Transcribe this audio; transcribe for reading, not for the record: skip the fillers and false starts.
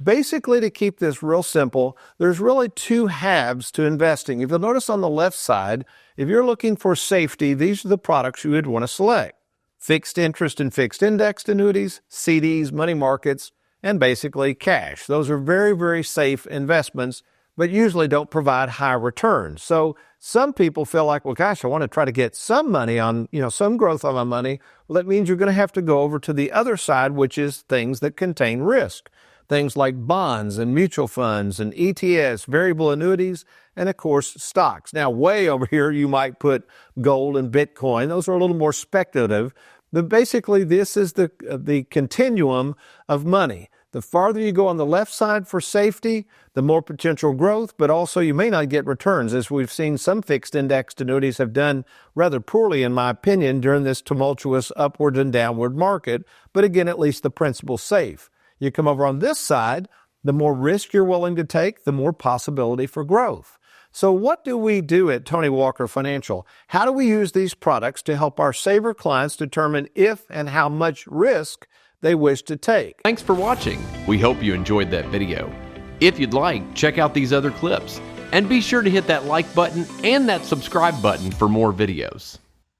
Basically, to keep this real simple, there's really two halves to investing. If you'll notice on the left side, if you're looking for safety, these are the products you would want to select. Fixed interest and fixed indexed annuities, CDs, money markets, and basically cash. Those are very, very safe investments, but usually don't provide high returns. So some people feel like, well, gosh, I want to try to get some money on, some growth on my money. Well, that means you're going to have to go over to the other side, which is things that contain risk. Things like bonds and mutual funds and ETFs, variable annuities, and of course, stocks. Now, way over here, you might put gold and Bitcoin. Those are a little more speculative. But basically, this is the continuum of money. The farther you go on the left side for safety, the more potential growth, but also you may not get returns. As we've seen, some fixed indexed annuities have done rather poorly, in my opinion, during this tumultuous upward and downward market. But again, at least the principle's safe. You come over on this side, the more risk you're willing to take, the more possibility for growth. So what do we do at Tony Walker Financial? How do we use these products to help our saver clients determine if and how much risk they wish to take? Thanks for watching. We hope you enjoyed that video. If you'd like, check out these other clips. And be sure to hit that like button and that subscribe button for more videos.